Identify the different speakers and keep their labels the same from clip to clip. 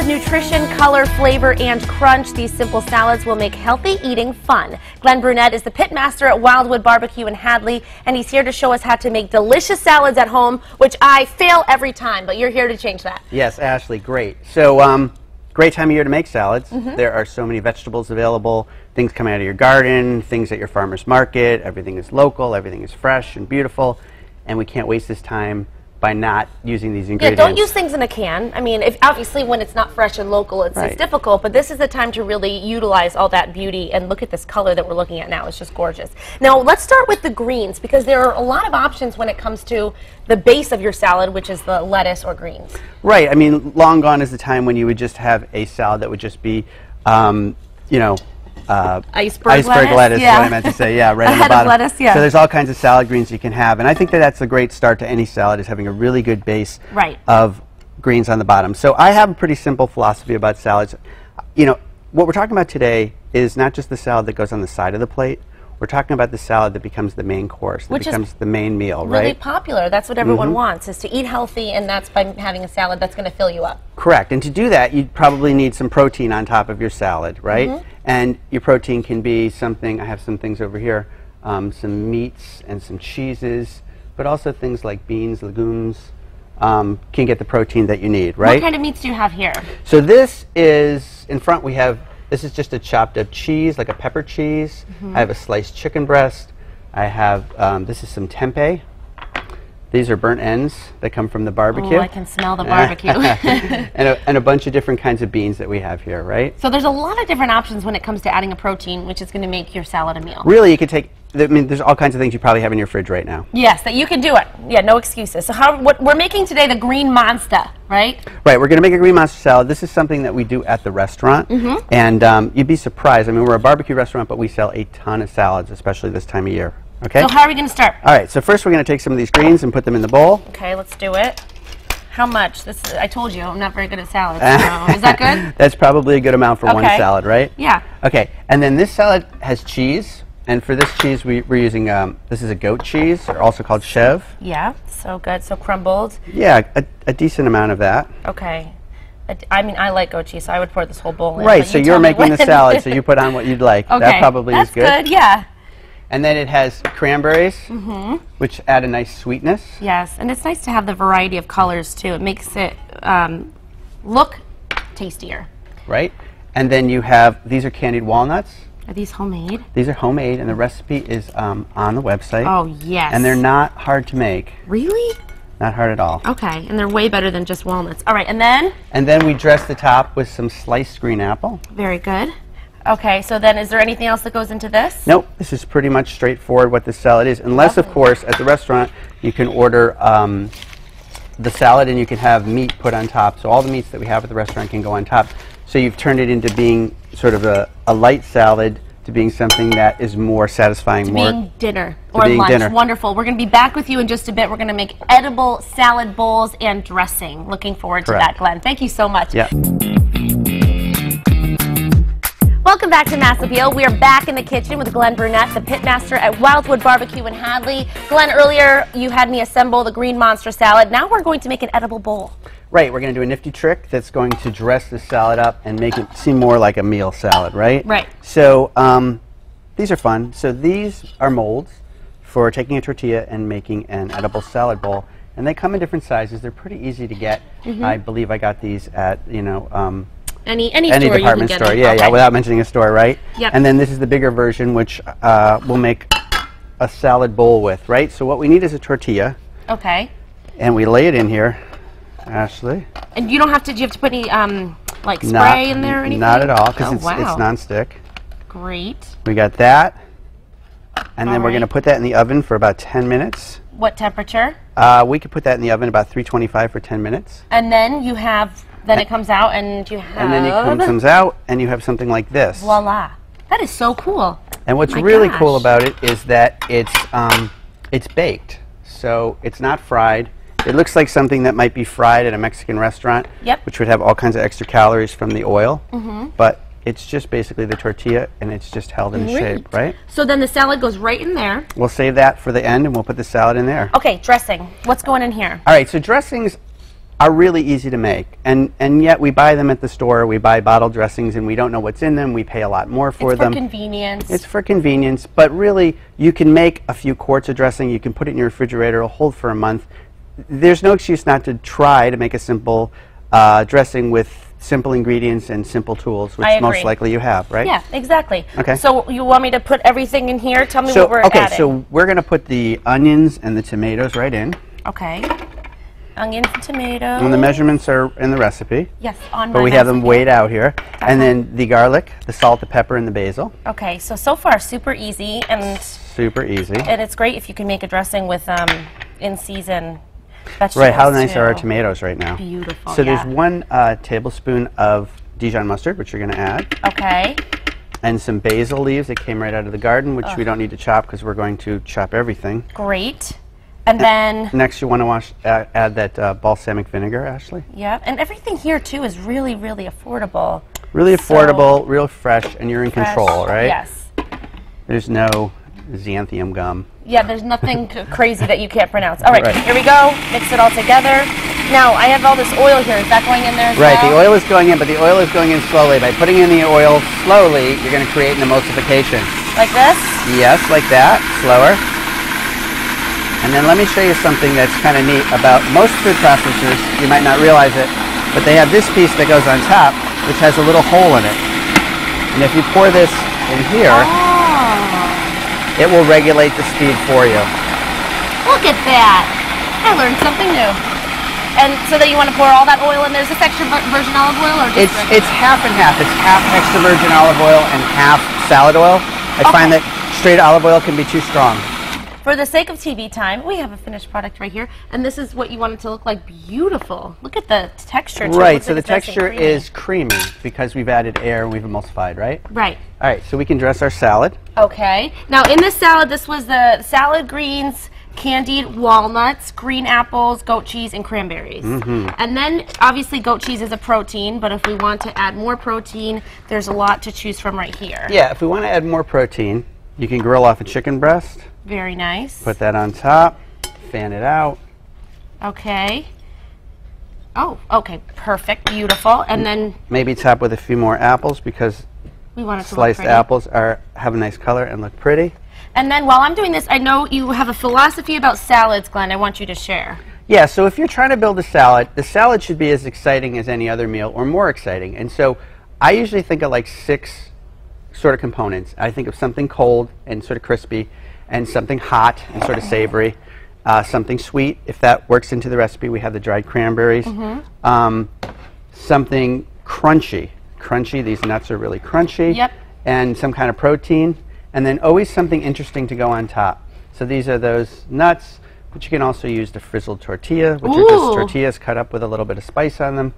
Speaker 1: nutrition, color, flavor, and crunch, these simple salads will make healthy eating fun. Glenn Brunette is the pit master at Wildwood Barbecue in Hadley, and he's here to show us how to make delicious salads at home, which I fail every time, but you're here to change that.
Speaker 2: Yes, Ashley, great. So, great time of year to make salads. There are so many vegetables available, things coming out of your garden, things at your farmer's market, everything is local, everything is fresh and beautiful, and we can't waste this time by not using these ingredients.
Speaker 1: Yeah, don't use things in a can. I mean, obviously when it's not fresh and local, it's difficult, but this is the time to really utilize all that beauty, and look at this color that we're looking at now. It's just gorgeous. Now, let's start with the greens, because there are a lot of options when it comes to the base of your salad, which is the lettuce or greens.
Speaker 2: Right. I mean, long gone is the time when you would just have a salad that would just be, you know,
Speaker 1: iceberg
Speaker 2: lettuce,
Speaker 1: yeah.
Speaker 2: What I meant to say, yeah, right on the bottom.
Speaker 1: Lettuce, yeah.
Speaker 2: So there's all kinds of salad greens you can have, and I think that that's a great start to any salad, is having a really good base of greens on the bottom. So I have a pretty simple philosophy about salads. You know, what we're talking about today is not just the salad that goes on the side of the plate. We're talking about the salad that becomes the main course, that becomes the main meal, right?
Speaker 1: Really popular. That's what everyone wants, is to eat healthy, and that's by having a salad that's going to fill you up. Correct.
Speaker 2: And to do that, you'd probably need some protein on top of your salad, right? And your protein can be something, I have some things over here, some meats and some cheeses, but also things like beans, legumes, can get the protein that you need, right?
Speaker 1: What kind of meats do you have here?
Speaker 2: So this is, in front we have, this is just a chopped up cheese, like a pepper cheese. I have a sliced chicken breast. I have, this is some tempeh. These are burnt ends that come from the barbecue.
Speaker 1: Oh, I can smell the barbecue.
Speaker 2: and a bunch of different kinds of beans that we have here, right?
Speaker 1: So there's a lot of different options when it comes to adding a protein, which is going to make your salad a meal.
Speaker 2: Really, you could take, I mean, there's all kinds of things you probably have in your fridge right now.
Speaker 1: Yes, that you can do it. Yeah, no excuses. So what we're making today, the Green Monstah, right?
Speaker 2: Right, we're going to make a Green Monstah salad. This is something that we do at the restaurant, and you'd be surprised. I mean, we're a barbecue restaurant, but we sell a ton of salads, especially this time of year. Okay.
Speaker 1: So how are we going to start?
Speaker 2: All right, so first we're going to take some of these greens and put them in the bowl.
Speaker 1: Okay, let's do it. How much? I told you, I'm not very good at salads. So is that good?
Speaker 2: That's probably a good amount for one salad, right?
Speaker 1: Yeah.
Speaker 2: Okay, and then this salad has cheese, and for this cheese we're using, this is a goat cheese, or also called chev.
Speaker 1: Yeah, so good, so crumbled.
Speaker 2: Yeah, a decent amount of that.
Speaker 1: Okay. I mean, I like goat cheese, so I would pour this whole bowl in.
Speaker 2: Right, so you're making the salad, so you put on what you'd like.
Speaker 1: Okay,
Speaker 2: that probably is good.
Speaker 1: That's good, yeah.
Speaker 2: And then it has cranberries, which add a nice sweetness.
Speaker 1: Yes, and it's nice to have the variety of colors, too. It makes it look tastier.
Speaker 2: Right. And then you have, these are candied walnuts.
Speaker 1: Are these homemade?
Speaker 2: These are homemade, and the recipe is on the website.
Speaker 1: Oh, yes.
Speaker 2: And they're not hard to make.
Speaker 1: Really?
Speaker 2: Not hard at all.
Speaker 1: Okay, and they're way better than just walnuts. All right, and then?
Speaker 2: And then we dress the top with some sliced green apple.
Speaker 1: Very good. Okay, so then is there anything else that goes into this?
Speaker 2: Nope, this is pretty much straightforward what this salad is, unless, of course, at the restaurant you can order the salad and you can have meat put on top. So all the meats that we have at the restaurant can go on top. So you've turned it into being sort of a light salad to being something that is more satisfying.
Speaker 1: Being dinner or lunch. Wonderful. We're going to be back with you in just a bit. We're going to make edible salad bowls and dressing. Looking forward to that, Glenn. Thank you so much.
Speaker 2: Yeah.
Speaker 1: Welcome back to Mass Appeal. We are back in the kitchen with Glenn Brunette, the pit master at Wildwood Barbecue in Hadley. Glenn, earlier you had me assemble the Green Monstah salad. Now we're going to make an edible bowl. Right,
Speaker 2: we're going to do a nifty trick that's going to dress the salad up and make it seem more like a meal salad, right?
Speaker 1: Right.
Speaker 2: So these are fun. So these are molds for taking a tortilla and making an edible salad bowl. And they come in different sizes. They're pretty easy to get. I believe I got these at, you know,
Speaker 1: any
Speaker 2: department store, yeah, without mentioning a store, right?
Speaker 1: Yep.
Speaker 2: And then this is the bigger version, which we'll make a salad bowl with, right? So what we need is a tortilla.
Speaker 1: Okay.
Speaker 2: And we lay it in here, Ashley.
Speaker 1: And you don't have to, do you have to put any, like, spray in there or anything?
Speaker 2: Not at all, because it's non-stick.
Speaker 1: Great.
Speaker 2: We got that. And then we're going to put that in the oven for about 10 minutes.
Speaker 1: What temperature?
Speaker 2: We could put that in the oven about 325 for 10 minutes.
Speaker 1: And then you have... Then it comes out, and you have...
Speaker 2: And then it comes out, and you have something like this.
Speaker 1: Voila. That is so cool.
Speaker 2: And what's really cool about it is that it's baked. So it's not fried. It looks like something that might be fried at a Mexican restaurant, which would have all kinds of extra calories from the oil. But it's just basically the tortilla, and it's just held in shape, right?
Speaker 1: So then the salad goes right in there.
Speaker 2: We'll save that for the end, and we'll put the salad in there.
Speaker 1: Okay, dressing. What's going in here?
Speaker 2: All right, so dressings... are really easy to make, and yet we buy them at the store. We buy bottle dressings, and we don't know what's in them. We pay a lot more for them.
Speaker 1: It's for convenience.
Speaker 2: It's for convenience, but really, you can make a few quarts of dressing. You can put it in your refrigerator. It'll hold for a month. There's no excuse not to try to make a simple dressing with simple ingredients and simple tools, which most likely you have, right?
Speaker 1: Yeah, exactly.
Speaker 2: Okay.
Speaker 1: So you want me to put everything in here? Tell me what we're adding.
Speaker 2: Okay, so we're going to put the onions and the tomatoes right in.
Speaker 1: Okay. Onions and tomatoes.
Speaker 2: And the measurements are in the recipe.
Speaker 1: Yes, on my
Speaker 2: But we have them weighed out here. And
Speaker 1: Okay.
Speaker 2: then the garlic, the salt, the pepper, and the basil.
Speaker 1: Okay, so far super easy and
Speaker 2: super easy.
Speaker 1: And it's great if you can make a dressing with in-season vegetables.
Speaker 2: Right, how nice are our tomatoes right now?
Speaker 1: Beautiful.
Speaker 2: So there's 1 tablespoon of Dijon mustard, which you're going to add.
Speaker 1: Okay.
Speaker 2: And some basil leaves that came right out of the garden, which we don't need to chop because we're going to chop everything.
Speaker 1: Great. And then
Speaker 2: next, you want to add that balsamic vinegar, Ashley.
Speaker 1: Yeah, and everything here too is really, really affordable.
Speaker 2: Really affordable, real fresh, and you're in control, right?
Speaker 1: Yes.
Speaker 2: There's no xanthium gum.
Speaker 1: Yeah, there's nothing crazy that you can't pronounce. All right, here we go. Mix it all together. Now, I have all this oil here. Is that going in there as well?
Speaker 2: Right, the oil is going in, but the oil is going in slowly. By putting in the oil slowly, you're going to create an emulsification.
Speaker 1: Like this?
Speaker 2: Yes, like that. Slower. And then let me show you something that's kind of neat about most food processors. You might not realize it, but they have this piece that goes on top, which has a little hole in it. And if you pour this in here, it will regulate the speed for you.
Speaker 1: Look at that. I learned something new. And so then you want to pour all that oil in. There's this extra virgin olive oil? Or just
Speaker 2: it's half and half. It's half extra virgin olive oil and half salad oil. I find that straight olive oil can be too strong.
Speaker 1: For the sake of TV time, we have a finished product right here, and this is what you want it to look like. Beautiful. Look at the texture.
Speaker 2: Right, so the texture is creamy because we've added air and we've emulsified, right?
Speaker 1: Right.
Speaker 2: All right, so we can dress our salad.
Speaker 1: Okay. Now, in this salad, this was the salad greens, candied walnuts, green apples, goat cheese, and cranberries. And then, obviously, goat cheese is a protein, but if we want to add more protein, there's a lot to choose from right here.
Speaker 2: Yeah, if we want to add more protein, you can grill off a chicken breast.
Speaker 1: Very nice.
Speaker 2: Put that on top, fan it out.
Speaker 1: Okay. Oh, okay, perfect, beautiful. And then
Speaker 2: maybe top with a few more apples because
Speaker 1: we want it to
Speaker 2: sliced
Speaker 1: look pretty.
Speaker 2: apples have a nice color and look pretty.
Speaker 1: And then while I'm doing this, I know you have a philosophy about salads, Glenn. I want you to share.
Speaker 2: Yeah, so if you're trying to build a salad, the salad should be as exciting as any other meal or more exciting. And so I usually think of like 6 sort of components. I think of something cold and sort of crispy, and something hot and sort of savory, something sweet. If that works into the recipe, we have the dried cranberries. Something crunchy. These nuts are really crunchy.
Speaker 1: Yep.
Speaker 2: And some kind of protein. And then always something interesting to go on top. So these are those nuts, but you can also use the frizzled tortilla, which are just tortillas cut up with a little bit of spice on them.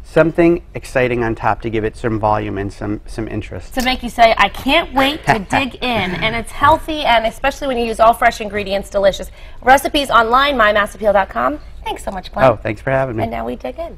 Speaker 2: Something exciting on top to give it some volume and some interest.
Speaker 1: To make you say, I can't wait to dig in. And it's healthy, and especially when you use all fresh ingredients, delicious. Recipes online, mymassappeal.com. Thanks so much, Glenn.
Speaker 2: Oh, thanks for having me.
Speaker 1: And now we dig in.